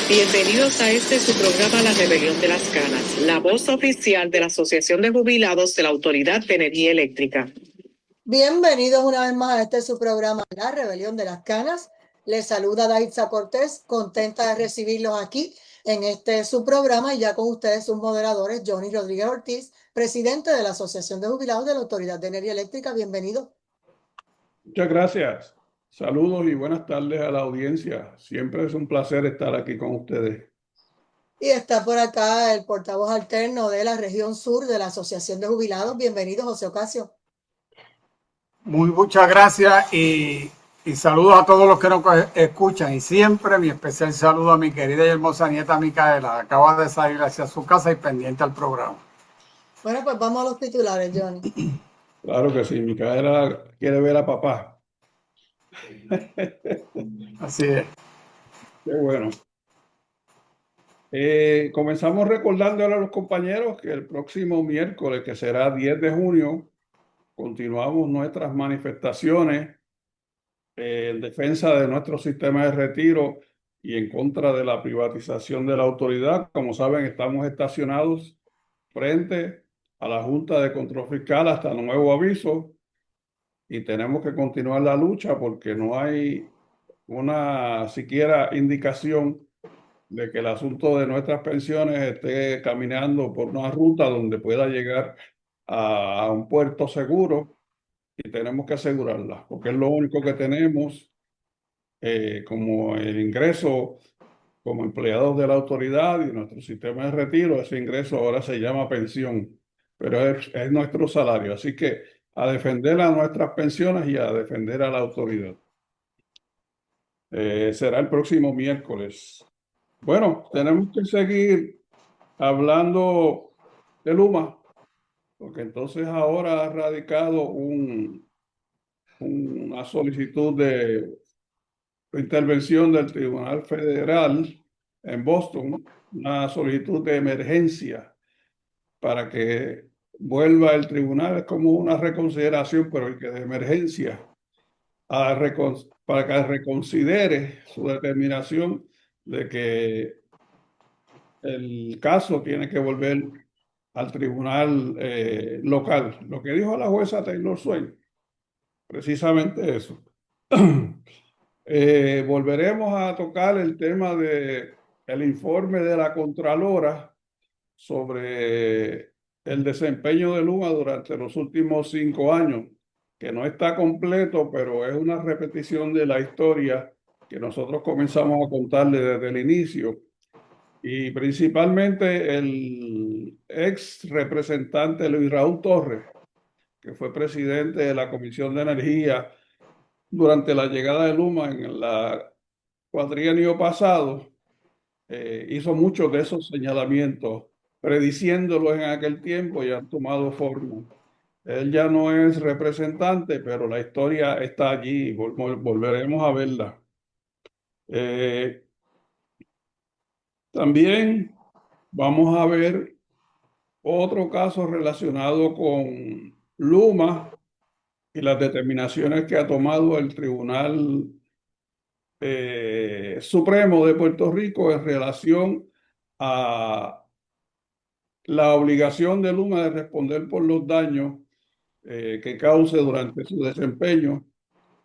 Bienvenidos a su programa La Rebelión de las Canas, la voz oficial de la Asociación de Jubilados de la Autoridad de Energía Eléctrica. Bienvenidos una vez más a su programa La Rebelión de las Canas. Les saluda Daitza Cortés, contenta de recibirlos aquí en su programa y ya con ustedes sus moderadores, Johnny Rodríguez Ortiz, presidente de la Asociación de Jubilados de la Autoridad de Energía Eléctrica. Bienvenido. Muchas gracias. Saludos y buenas tardes a la audiencia. Siempre es un placer estar aquí con ustedes. Y está por acá el portavoz alterno de la región sur de la Asociación de Jubilados. Bienvenido, José Ocasio. Muchas gracias y saludos a todos los que nos escuchan. Y siempre mi especial saludo a mi querida y hermosa nieta Micaela. Acaba de salir hacia su casa y pendiente al programa. Bueno, pues vamos a los titulares, Johnny. Claro que sí, Micaela quiere ver a papá. Así es. Qué bueno. Comenzamos recordándole a los compañeros que el próximo miércoles, que será 10 de junio, continuamos nuestras manifestaciones en defensa de nuestro sistema de retiro y en contra de la privatización de la autoridad. Como saben, estamos estacionados frente a la Junta de Control Fiscal hasta nuevo aviso y tenemos que continuar la lucha porque no hay una siquiera indicación de que el asunto de nuestras pensiones esté caminando por una ruta donde pueda llegar a un puerto seguro, y tenemos que asegurarla porque es lo único que tenemos como el ingreso como empleados de la autoridad y nuestro sistema de retiro. Ese ingreso ahora se llama pensión, pero es nuestro salario. Así que a defender a nuestras pensiones y a defender a la autoridad. Será el próximo miércoles. Bueno, tenemos que seguir hablando de Luma, porque entonces ahora ha radicado una solicitud de intervención del Tribunal Federal en Boston, una solicitud de emergencia para que vuelva el tribunal. Es como una reconsideración, pero que de emergencia, para que reconsidere su determinación de que el caso tiene que volver al tribunal local. Lo que dijo la jueza Taylor Swain, precisamente eso. Volveremos a tocar el tema del informe de la Contralora sobre el desempeño de Luma durante los últimos 5 años, que no está completo, pero es una repetición de la historia que nosotros comenzamos a contarle desde el inicio. Y principalmente el ex representante Luis Raúl Torres, que fue presidente de la Comisión de Energía durante la llegada de Luma en la cuatrienio pasado, hizo muchos de esos señalamientos, prediciéndolos en aquel tiempo, y han tomado forma. Él ya no es representante, pero la historia está allí y volveremos a verla. También vamos a ver otro caso relacionado con Luma y las determinaciones que ha tomado el Tribunal Supremo de Puerto Rico en relación a la obligación de Luma de responder por los daños que cause durante su desempeño.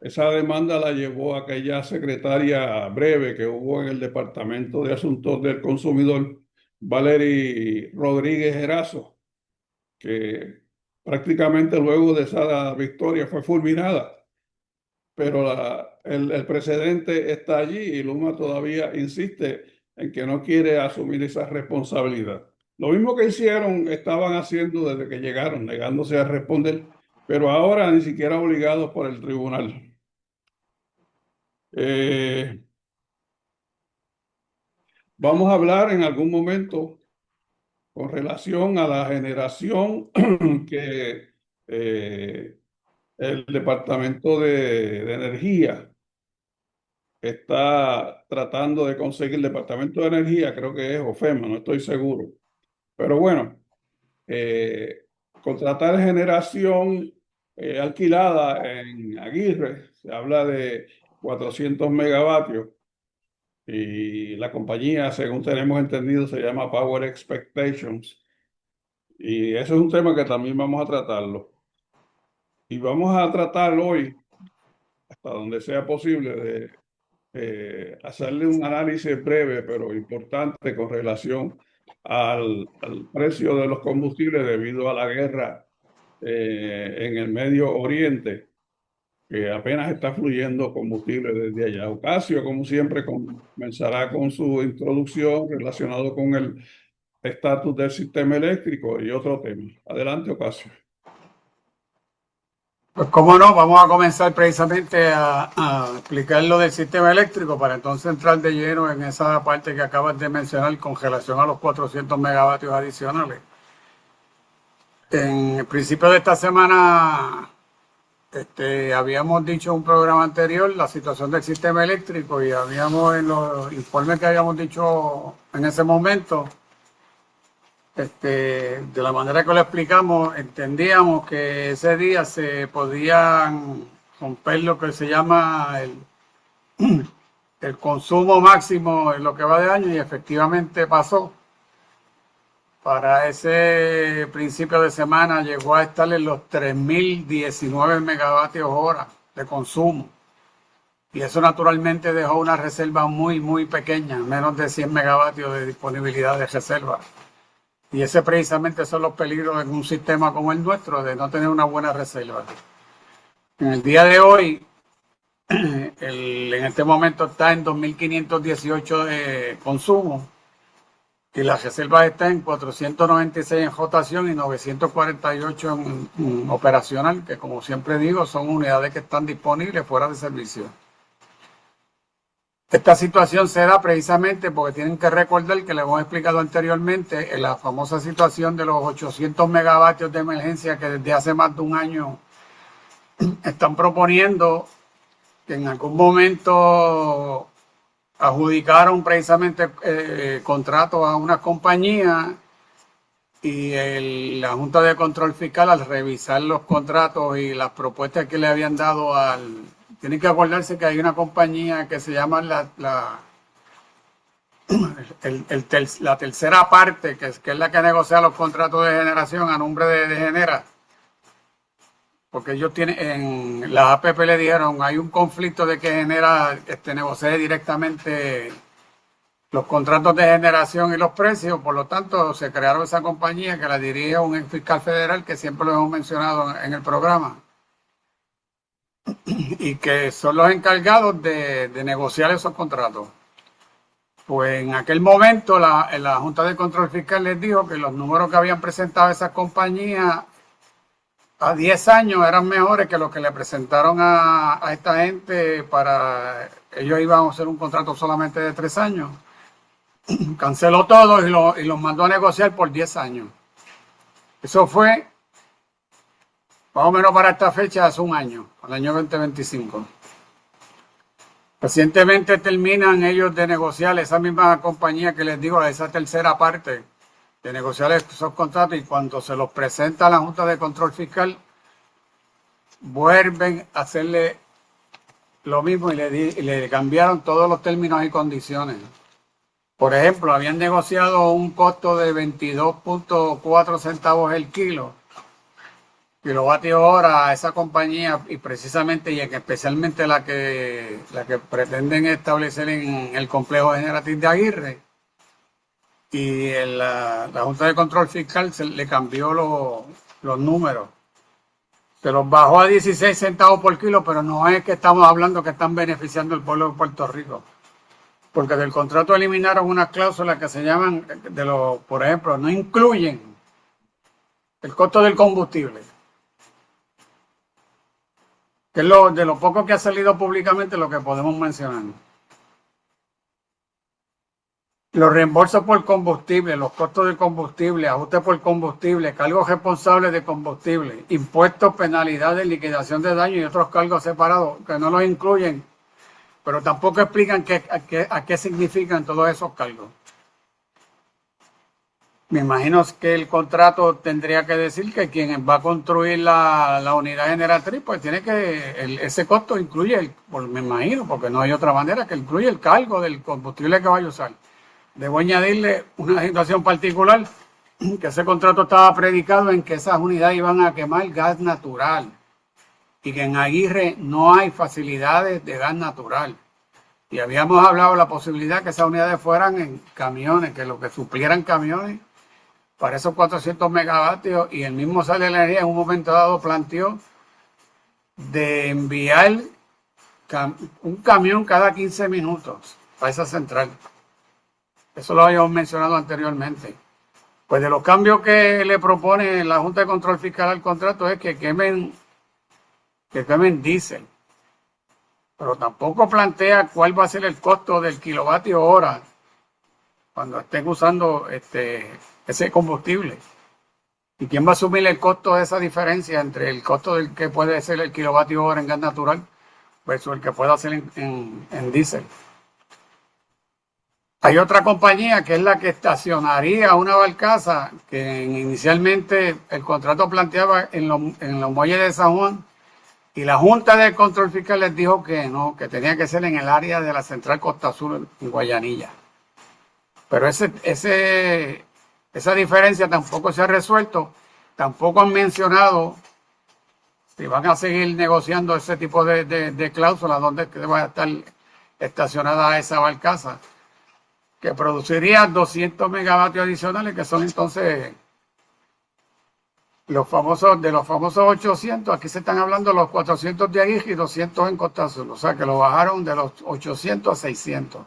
Esa demanda la llevó aquella secretaria breve que hubo en el Departamento de Asuntos del Consumidor, Valery Rodríguez Erazo, que prácticamente luego de esa victoria fue fulminada. Pero el precedente está allí y Luma todavía insiste en que no quiere asumir esa responsabilidad. Lo mismo que estaban haciendo desde que llegaron, negándose a responder, pero ahora ni siquiera obligados por el tribunal. Vamos a hablar en algún momento con relación a la generación que el Departamento de Energía está tratando de conseguir. El Departamento de Energía, creo que es OFEMA, no estoy seguro. Pero bueno, contratar generación alquilada en Aguirre, se habla de 400 megavatios. Y la compañía, según tenemos entendido, se llama Power Expectations. Y eso es un tema que también vamos a tratarlo. Y vamos a tratar hoy, hasta donde sea posible, de hacerle un análisis breve pero importante con relación al precio de los combustibles debido a la guerra en el Medio Oriente, que apenas está fluyendo combustible desde allá. Ocasio, como siempre, comenzará con su introducción relacionado con el estatus del sistema eléctrico y otro tema. Adelante, Ocasio. Pues cómo no, vamos a comenzar precisamente a explicar lo del sistema eléctrico para entonces entrar de lleno en esa parte que acabas de mencionar con relación a los 400 megavatios adicionales. En el principio de esta semana habíamos dicho en un programa anterior la situación del sistema eléctrico y habíamos en los informes que habíamos dicho en ese momento, de la manera que lo explicamos, entendíamos que ese día se podían romper lo que se llama el consumo máximo en lo que va de año y efectivamente pasó. Para ese principio de semana llegó a estar en los 3.019 megavatios hora de consumo. Y eso naturalmente dejó una reserva muy, muy pequeña, menos de 100 megavatios de disponibilidad de reserva. Y ese precisamente son los peligros en un sistema como el nuestro, de no tener una buena reserva. En el día de hoy, en este momento está en 2.518 de consumo y la reserva está en 496 en rotación y 948 en operacional, que como siempre digo, son unidades que están disponibles fuera de servicio. Esta situación se da precisamente porque tienen que recordar que les hemos explicado anteriormente en la famosa situación de los 800 megavatios de emergencia que desde hace más de un año están proponiendo, que en algún momento adjudicaron precisamente contratos a una compañía y la Junta de Control Fiscal, al revisar los contratos y las propuestas que le habían dado tienen que acordarse que hay una compañía que se llama la tercera parte, que es la que negocia los contratos de generación a nombre de Genera. Porque ellos tienen, en la APP le dijeron, hay un conflicto de que Genera negocie directamente los contratos de generación y los precios, por lo tanto se crearon esa compañía que la dirige un ex fiscal federal que siempre lo hemos mencionado en el programa y que son los encargados de negociar esos contratos. Pues en aquel momento la Junta de Control Fiscal les dijo que los números que habían presentado esas compañías a 10 años eran mejores que los que le presentaron a esta gente ellos iban a hacer un contrato solamente de 3 años. Canceló todo y los mandó a negociar por 10 años. Eso fue más o menos para esta fecha hace un año, al año 2025. Recientemente terminan ellos de negociar esa misma compañía que les digo, esa tercera parte, de negociar esos contratos, y cuando se los presenta a la Junta de Control Fiscal, vuelven a hacerle lo mismo y le cambiaron todos los términos y condiciones. Por ejemplo, habían negociado un costo de 22.4 centavos el kilovatio hora a esa compañía, y precisamente y especialmente la que pretenden establecer en el complejo generativo de Aguirre. Y la Junta de Control Fiscal le cambió los números. Se los bajó a 16 centavos por kilo, pero no es que estamos hablando que están beneficiando al pueblo de Puerto Rico. Porque del contrato eliminaron unas cláusulas que se llaman, por ejemplo, no incluyen el costo del combustible, que es de lo poco que ha salido públicamente lo que podemos mencionar. Los reembolsos por combustible, los costos del combustible, ajustes por combustible, cargos responsables de combustible, impuestos, penalidades, liquidación de daño y otros cargos separados que no los incluyen, pero tampoco explican a qué significan todos esos cargos. Me imagino que el contrato tendría que decir que quien va a construir la unidad generatriz, pues tiene que, ese costo incluye, me imagino, porque no hay otra manera, que incluye el cargo del combustible que vaya a usar. Debo añadirle una situación particular, que ese contrato estaba predicado en que esas unidades iban a quemar gas natural y que en Aguirre no hay facilidades de gas natural. Y habíamos hablado de la posibilidad que esas unidades fueran en camiones, que lo que suplieran camiones para esos 400 megavatios, y el mismo Sale de la Energía en un momento dado planteó de enviar un camión cada 15 minutos a esa central. Eso lo habíamos mencionado anteriormente. Pues de los cambios que le propone la Junta de Control Fiscal al contrato es que quemen diésel. Pero tampoco plantea cuál va a ser el costo del kilovatio hora cuando estén usando ese combustible. ¿Y quién va a asumir el costo de esa diferencia entre el costo del que puede ser el kilovatio hora en gas natural versus el que pueda ser en diésel? Hay otra compañía que es la que estacionaría una barcaza que inicialmente el contrato planteaba en los muelles de San Juan, y la Junta de Control Fiscal les dijo que no, que tenía que ser en el área de la Central Costa Sur en Guayanilla. Pero esa diferencia tampoco se ha resuelto. Tampoco han mencionado si van a seguir negociando ese tipo de cláusulas donde va a estar estacionada esa barcaza, que produciría 200 megavatios adicionales, que son entonces de los famosos 800. Aquí se están hablando los 400 de Aguirre y 200 en Costa Azul. O sea que lo bajaron de los 800 a 600.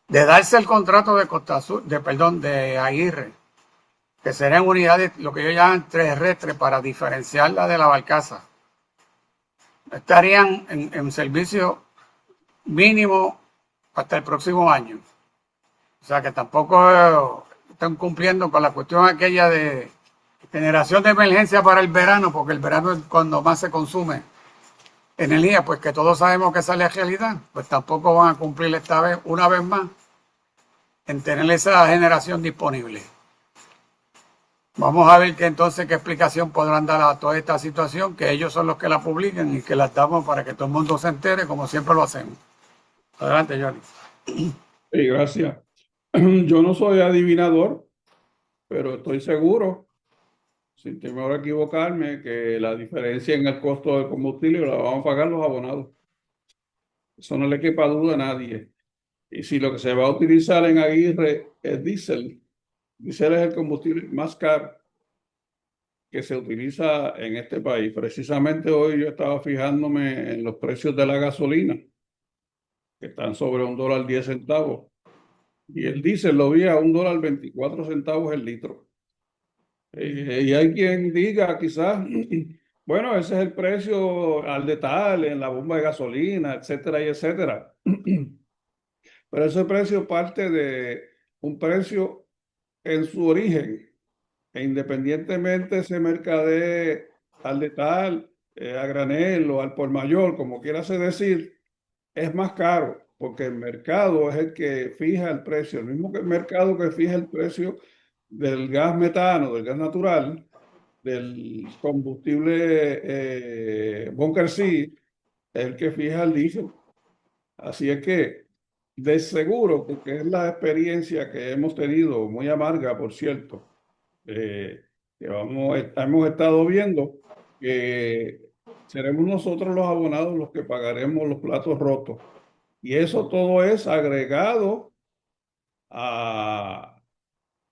De darse el contrato de Costa Azul, de Aguirre, que serían unidades, lo que ellos llaman terrestres, para diferenciarla de la barcaza, estarían en servicio mínimo hasta el próximo año. O sea que tampoco están cumpliendo con la cuestión aquella de generación de emergencia para el verano, porque el verano es cuando más se consume energía, pues que todos sabemos que sale a realidad, pues tampoco van a cumplir esta vez, una vez más, en tener esa generación disponible. Vamos a ver qué explicación podrán dar a toda esta situación, que ellos son los que la publican y que la damos para que todo el mundo se entere, como siempre lo hacemos. Adelante, Johnny. Sí, gracias. Yo no soy adivinador, pero estoy seguro, sin temor a equivocarme, que la diferencia en el costo del combustible la vamos a pagar los abonados. Eso no le quepa duda a nadie. Y si lo que se va a utilizar en Aguirre es diésel, diésel es el combustible más caro que se utiliza en este país. Precisamente hoy yo estaba fijándome en los precios de la gasolina, que están sobre $1.10. Y el diésel lo vi a $1.24 el litro. Y hay quien diga quizás, bueno, ese es el precio al detalle en la bomba de gasolina, etcétera y etcétera. Pero ese precio parte de un precio en su origen, e independientemente se mercadee al detalle, a granel o al por mayor, como quieras decir, es más caro, porque el mercado es el que fija el precio, el mismo que el mercado que fija el precio del gas metano, del gas natural, del combustible bunker C, es el que fija el diésel. Así es que, de seguro, porque es la experiencia que hemos tenido, muy amarga, por cierto, que hemos estado viendo, que seremos nosotros los abonados los que pagaremos los platos rotos. Y eso todo es agregado a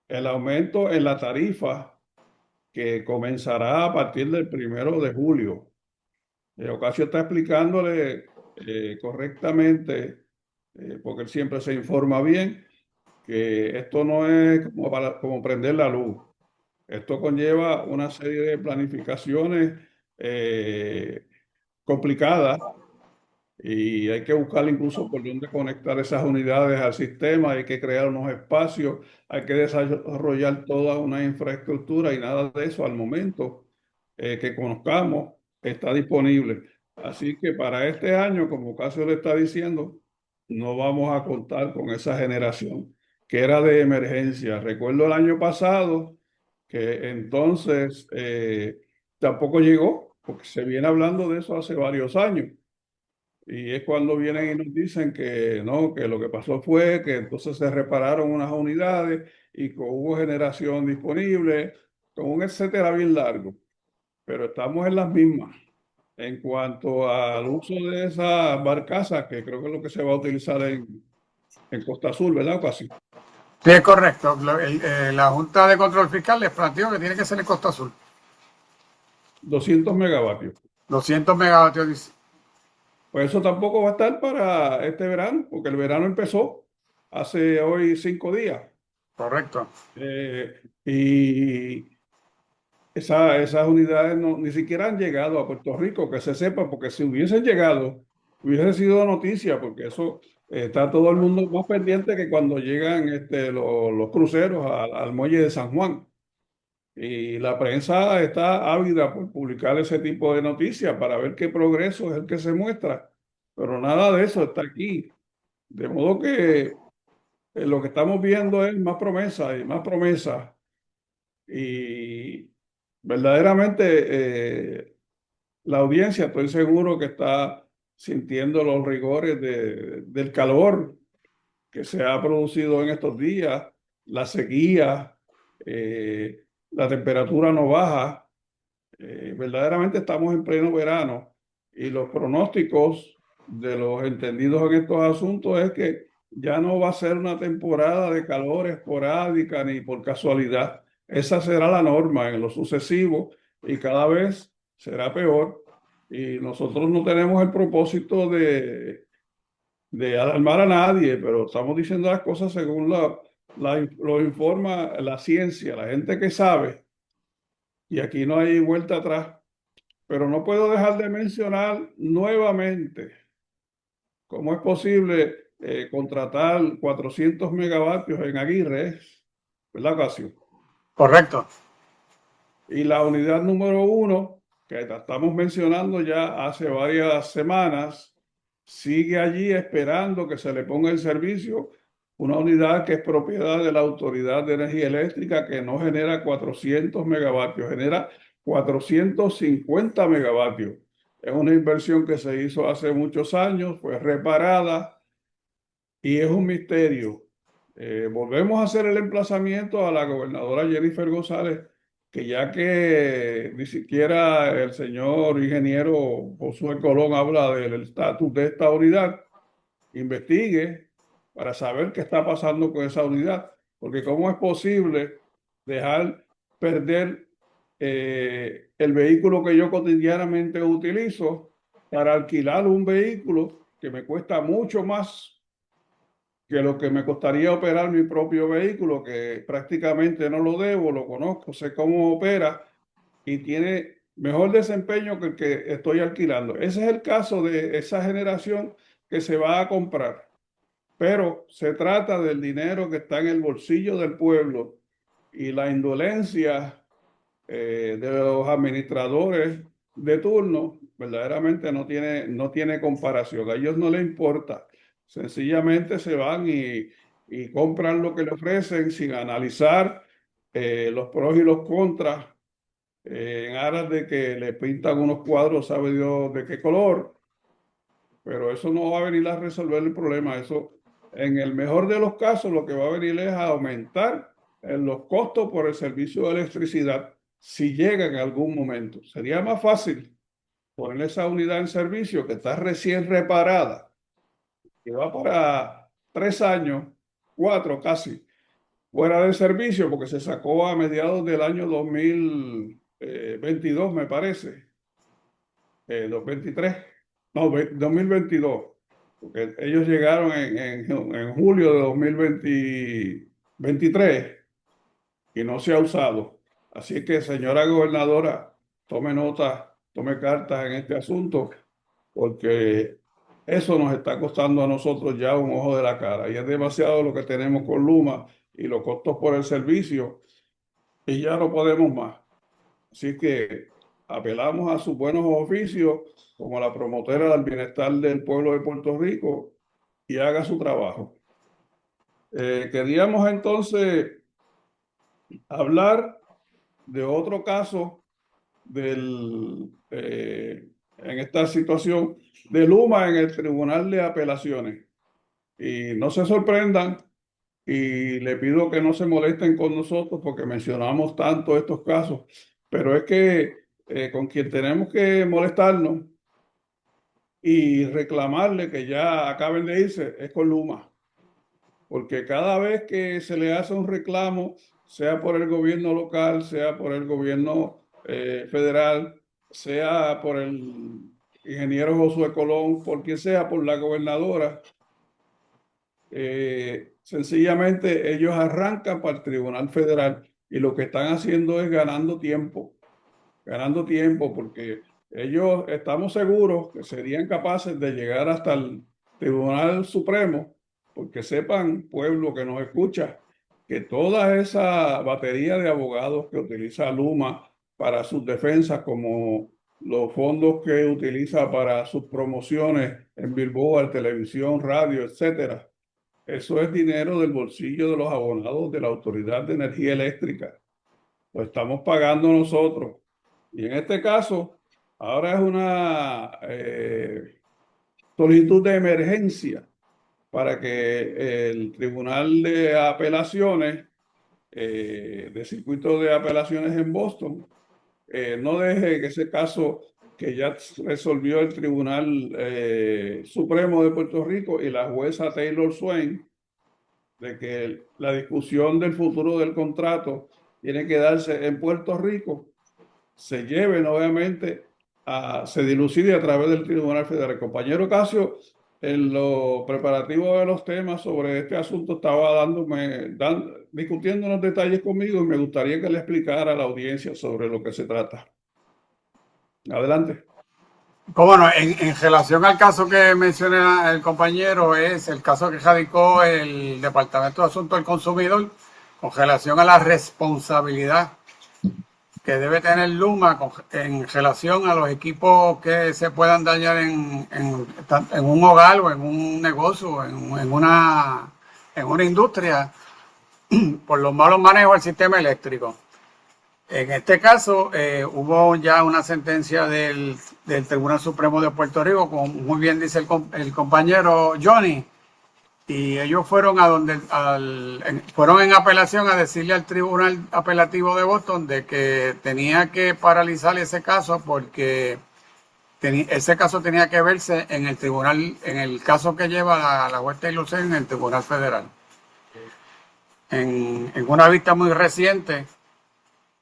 el aumento en la tarifa que comenzará a partir del 1 de julio. Ocasio está explicándole correctamente, porque él siempre se informa bien, que esto no es como prender la luz. Esto conlleva una serie de planificaciones complicadas, y hay que buscar incluso por dónde conectar esas unidades al sistema, hay que crear unos espacios, hay que desarrollar toda una infraestructura, y nada de eso al momento que conozcamos está disponible. Así que para este año, como Ocasio le está diciendo, no vamos a contar con esa generación. que era de emergencia. Recuerdo el año pasado que entonces tampoco llegó, porque se viene hablando de eso hace varios años. Y es cuando vienen y nos dicen que no, que lo que pasó fue que entonces se repararon unas unidades y que hubo generación disponible, con un etcétera bien largo. Pero estamos en las mismas. En cuanto al uso de esas barcazas, que creo que es lo que se va a utilizar en Costa Azul, ¿verdad? Casi Sí, es correcto. La Junta de Control Fiscal les planteó que tiene que ser en Costa Azul. 200 megavatios. 200 megavatios. Dice. Pues eso tampoco va a estar para este verano, porque el verano empezó hace hoy 5 días. Correcto. Y esas unidades ni siquiera han llegado a Puerto Rico, que se sepa, porque si hubiesen llegado, hubiese sido noticia, porque eso está todo el mundo más pendiente que cuando llegan los cruceros al muelle de San Juan. Y la prensa está ávida por publicar ese tipo de noticias para ver qué progreso es el que se muestra, pero nada de eso está aquí. De modo que lo que estamos viendo es más promesa y más promesa. Y verdaderamente la audiencia, estoy seguro que está sintiendo los rigores del calor que se ha producido en estos días, la sequía, la temperatura no baja. Verdaderamente estamos en pleno verano y los pronósticos de los entendidos en estos asuntos es que ya no va a ser una temporada de calor esporádica ni por casualidad. Esa será la norma en lo sucesivo y cada vez será peor. Y nosotros no tenemos el propósito de alarmar a nadie, pero estamos diciendo las cosas según lo informa la ciencia, la gente que sabe. Y aquí no hay vuelta atrás. Pero no puedo dejar de mencionar nuevamente cómo es posible contratar 400 megavatios en Aguirre, ¿verdad, Ocasio? Correcto. Y la unidad número 1, que la estamos mencionando ya hace varias semanas, sigue allí esperando que se le ponga en servicio una unidad que es propiedad de la Autoridad de Energía Eléctrica, que no genera 400 megavatios, genera 450 megavatios. Es una inversión que se hizo hace muchos años, fue reparada y es un misterio. Volvemos a hacer el emplazamiento a la gobernadora Jennifer González, que ya que ni siquiera el señor ingeniero Josué Colón habla del estatus de esta unidad, investigue para saber qué está pasando con esa unidad, porque cómo es posible dejar perder el vehículo que yo cotidianamente utilizo para alquilar un vehículo que me cuesta mucho más que lo que me costaría operar mi propio vehículo, que prácticamente no lo debo, lo conozco, sé cómo opera y tiene mejor desempeño que el que estoy alquilando. Ese es el caso de esa generación que se va a comprar, pero se trata del dinero que está en el bolsillo del pueblo y la indolencia de los administradores de turno verdaderamente no tiene comparación. A ellos no les importa. Sencillamente se van y compran lo que le ofrecen sin analizar los pros y los contras en aras de que le pintan unos cuadros, sabe Dios de qué color, pero eso no va a venir a resolver el problema. Eso, en el mejor de los casos, lo que va a venir es a aumentar los costos por el servicio de electricidad si llega en algún momento. Sería más fácil poner esa unidad en servicio que está recién reparada, que va para 3 años, 4 casi, fuera de servicio, porque se sacó a mediados del año 2022, me parece, 2023, no, 2022, porque ellos llegaron en julio de 2023 y no se ha usado. Así que, señora gobernadora, tome nota, tome cartas en este asunto, porque eso nos está costando a nosotros ya un ojo de la cara. Y es demasiado lo que tenemos con Luma y los costos por el servicio, y ya no podemos más. Así que apelamos a sus buenos oficios como la promotora del bienestar del pueblo de Puerto Rico y haga su trabajo. Queríamos entonces hablar de otro caso en esta situación de Luma en el Tribunal de Apelaciones. Y no se sorprendan y le pido que no se molesten con nosotros porque mencionamos tanto estos casos, pero es que con quien tenemos que molestarnos y reclamarle que ya acaben de irse es con Luma, porque cada vez que se le hace un reclamo, sea por el gobierno local, sea por el gobierno federal, sea por el ingeniero Josué Colón, por quien sea, por la gobernadora, sencillamente ellos arrancan para el Tribunal Federal y lo que están haciendo es ganando tiempo porque ellos estamos seguros que serían capaces de llegar hasta el Tribunal Supremo, porque sepan, pueblo que nos escucha, que toda esa batería de abogados que utiliza Luma para sus defensas, como los fondos que utiliza para sus promociones en Billboard, televisión, radio, etcétera, eso es dinero del bolsillo de los abonados de la Autoridad de Energía Eléctrica. Lo estamos pagando nosotros. Y en este caso, ahora es una solicitud de emergencia para que el Tribunal de Apelaciones, de Circuito de Apelaciones en Boston, no deje que ese caso que ya resolvió el Tribunal Supremo de Puerto Rico y la jueza Taylor Swain, de que la discusión del futuro del contrato tiene que darse en Puerto Rico, se lleve nuevamente se dilucide a través del Tribunal Federal. El compañero Casio, en lo preparativo de los temas sobre este asunto, estaba discutiendo unos detalles conmigo y me gustaría que le explicara a la audiencia sobre lo que se trata. Adelante. Cómo no, en relación al caso que menciona el compañero, es el caso que radicó el Departamento de Asuntos del Consumidor con relación a la responsabilidad que debe tener Luma en relación a los equipos que se puedan dañar en un hogar o en un negocio, en una industria, por los malos manejos del sistema eléctrico. En este caso, hubo ya una sentencia del Tribunal Supremo de Puerto Rico, como muy bien dice el compañero Johnny, y ellos fueron fueron en apelación a decirle al Tribunal Apelativo de Boston de que tenía que paralizar ese caso porque ese caso tenía que verse en el tribunal, en el caso que lleva la juez Taylor Swain en el Tribunal Federal. En una vista muy reciente,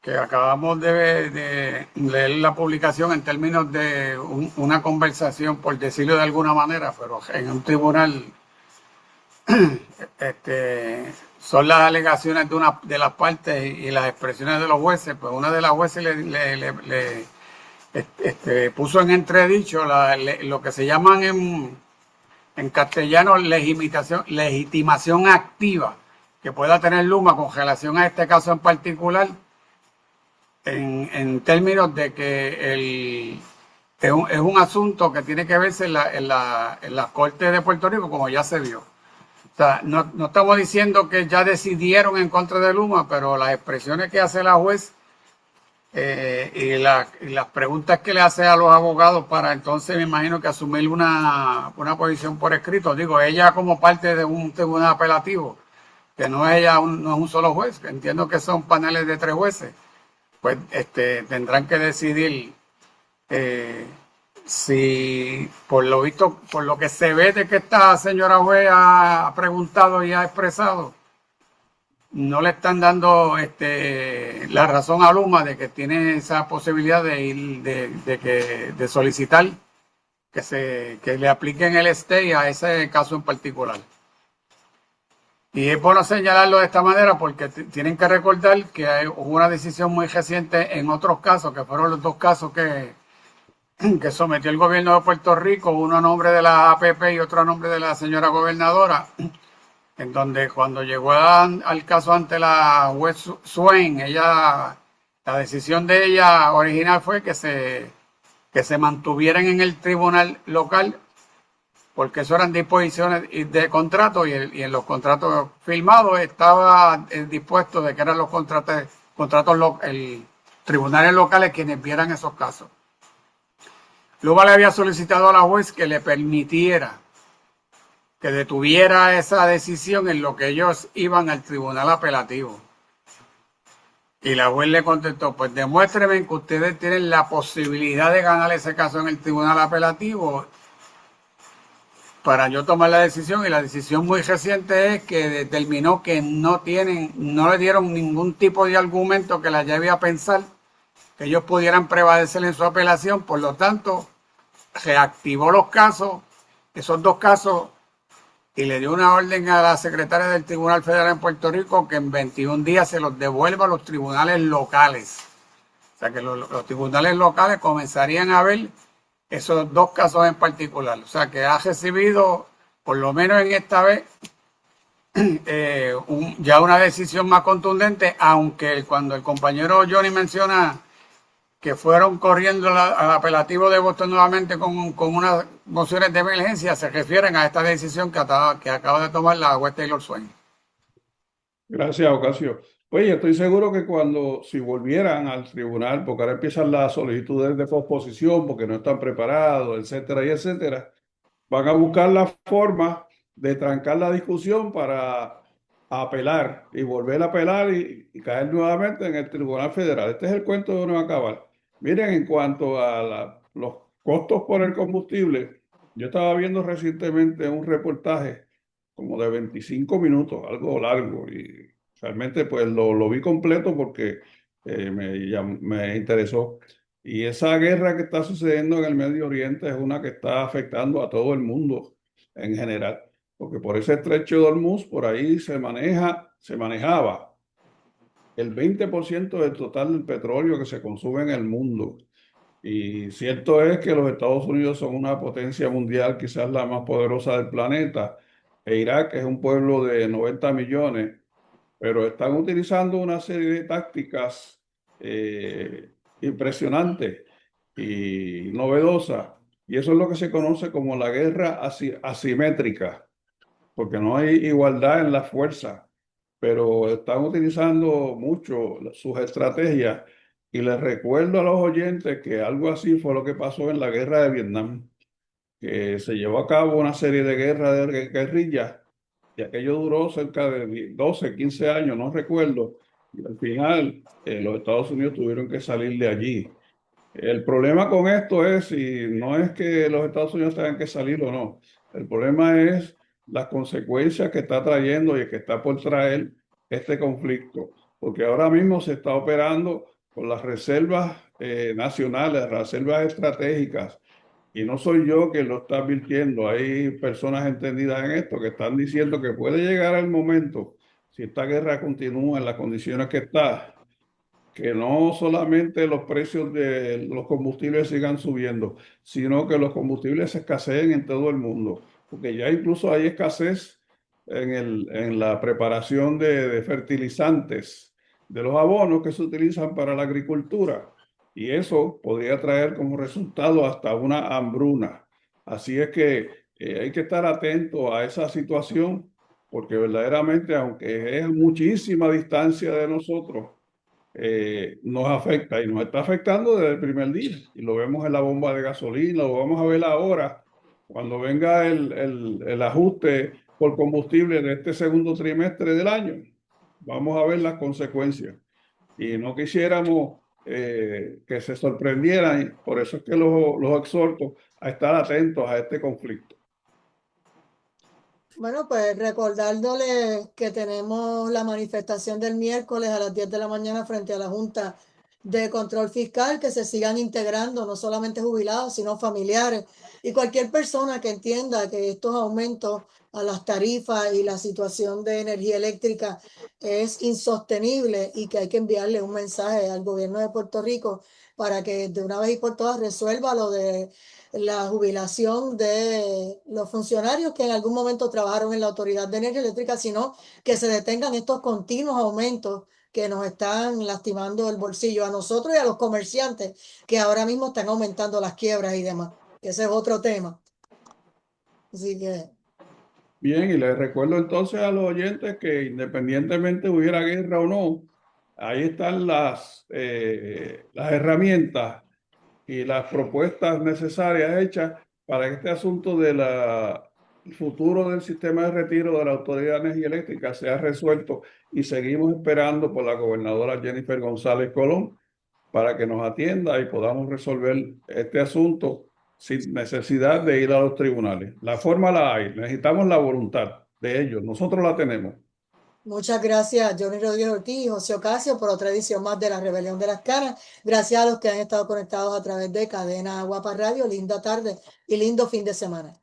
que acabamos de leer la publicación en términos de una conversación, por decirlo de alguna manera, pero en un tribunal son las alegaciones de las partes y las expresiones de los jueces. Pues una de las jueces puso en entredicho lo que se llaman en castellano legitimación activa que pueda tener Luma con relación a este caso en particular, en términos de que es un asunto que tiene que verse en la Corte de Puerto Rico, como ya se vio. O sea, no estamos diciendo que ya decidieron en contra de Luma, pero las expresiones que hace la juez y las preguntas que le hace a los abogados para entonces, me imagino que asumir una posición por escrito. Digo, ella como parte de un tribunal apelativo, que no es un solo juez, entiendo que son paneles de 3 jueces, pues tendrán que decidir si, por lo visto, por lo que se ve de que esta señora juez ha preguntado y ha expresado, no le están dando la razón a Luma de que tiene esa posibilidad de solicitar que le apliquen el stay a ese caso en particular. Y es bueno señalarlo de esta manera porque tienen que recordar que hubo una decisión muy reciente en otros casos, que fueron los 2 casos que sometió el gobierno de Puerto Rico, uno a nombre de la APP y otro a nombre de la señora gobernadora, en donde cuando llegó al caso ante la juez Swain, la decisión de ella original fue que se mantuvieran en el tribunal local porque eso eran disposiciones de contrato y en los contratos firmados estaba dispuesto de que eran los tribunales locales quienes vieran esos casos. Luego le había solicitado a la juez que le permitiera que detuviera esa decisión en lo que ellos iban al tribunal apelativo. Y la juez le contestó, pues demuéstrenme que ustedes tienen la posibilidad de ganar ese caso en el tribunal apelativo para yo tomar la decisión. Y la decisión muy reciente es que determinó que no le dieron ningún tipo de argumento que la lleve a pensar que ellos pudieran prevalecer en su apelación. Por lo tanto, reactivó los casos, esos 2 casos, y le dio una orden a la secretaria del Tribunal Federal en Puerto Rico que en 21 días se los devuelva a los tribunales locales. O sea que los tribunales locales comenzarían a ver esos 2 casos en particular. O sea que ha recibido, por lo menos en esta vez, ya una decisión más contundente, aunque cuando el compañero Johnny menciona que fueron corriendo al apelativo de Boston nuevamente con unas mociones de emergencia, se refieren a esta decisión que acaba de tomar la juez Taylor Swain. Gracias, Ocasio. Oye, estoy seguro que si volvieran al tribunal, porque ahora empiezan las solicitudes de posposición porque no están preparados, etcétera, y etcétera, van a buscar la forma de trancar la discusión para apelar y volver a apelar y caer nuevamente en el Tribunal Federal. Este es el cuento de no acabar. Miren, en cuanto a los costos por el combustible, yo estaba viendo recientemente un reportaje como de 25 minutos, algo largo, y realmente pues lo vi completo porque me interesó. Y esa guerra que está sucediendo en el Medio Oriente es una que está afectando a todo el mundo en general, porque por ese estrecho de Hormuz, por ahí se manejaba el 20% del total del petróleo que se consume en el mundo. Y cierto es que los Estados Unidos son una potencia mundial, quizás la más poderosa del planeta, e Irak es un pueblo de 90 millones, pero están utilizando una serie de tácticas impresionantes y novedosas, y eso es lo que se conoce como la guerra asimétrica, porque no hay igualdad en la fuerza, pero están utilizando mucho sus estrategias. Y les recuerdo a los oyentes que algo así fue lo que pasó en la guerra de Vietnam, que se llevó a cabo una serie de guerras de guerrillas y aquello duró cerca de 12, 15 años, no recuerdo, y al final los Estados Unidos tuvieron que salir de allí. El problema con esto es, si no es que los Estados Unidos tengan que salir o no, el problema es las consecuencias que está trayendo y que está por traer este conflicto, porque ahora mismo se está operando con las reservas nacionales, reservas estratégicas, y no soy yo quien lo está advirtiendo, hay personas entendidas en esto que están diciendo que puede llegar el momento, si esta guerra continúa en las condiciones que está, que no solamente los precios de los combustibles sigan subiendo, sino que los combustibles se escaseen en todo el mundo, porque ya incluso hay escasez en la preparación de fertilizantes, de los abonos que se utilizan para la agricultura, y eso podría traer como resultado hasta una hambruna. Así es que hay que estar atento a esa situación, porque verdaderamente, aunque es muchísima distancia de nosotros, nos afecta y nos está afectando desde el primer día. Y lo vemos en la bomba de gasolina, lo vamos a ver ahora, cuando venga el ajuste por combustible de este segundo trimestre del año. Vamos a ver las consecuencias. Y no quisiéramos que se sorprendieran, y por eso es que los exhorto a estar atentos a este conflicto. Bueno, pues recordándoles que tenemos la manifestación del miércoles a las 10 de la mañana frente a la Junta de Control Fiscal, que se sigan integrando no solamente jubilados, sino familiares y cualquier persona que entienda que estos aumentos a las tarifas y la situación de energía eléctrica es insostenible y que hay que enviarle un mensaje al gobierno de Puerto Rico para que de una vez y por todas resuelva lo de la jubilación de los funcionarios que en algún momento trabajaron en la Autoridad de Energía Eléctrica, sino que se detengan estos continuos aumentos que nos están lastimando el bolsillo a nosotros y a los comerciantes que ahora mismo están aumentando las quiebras y demás, que ese es otro tema. Así que Bien, y les recuerdo entonces a los oyentes que independientemente hubiera guerra o no, ahí están las herramientas y las propuestas necesarias hechas para que este asunto del futuro del sistema de retiro de la Autoridad de Energía Eléctrica sea resuelto, y seguimos esperando por la gobernadora Jennifer González Colón para que nos atienda y podamos resolver este asunto sin necesidad de ir a los tribunales. La forma la hay, necesitamos la voluntad de ellos, nosotros la tenemos. muchas gracias, Johnny Rodríguez Ortiz y José Ocasio, por otra edición más de la Rebelión de las Canas. Gracias a los que han estado conectados a través de Cadena Guapa Radio. Linda tarde y lindo fin de semana.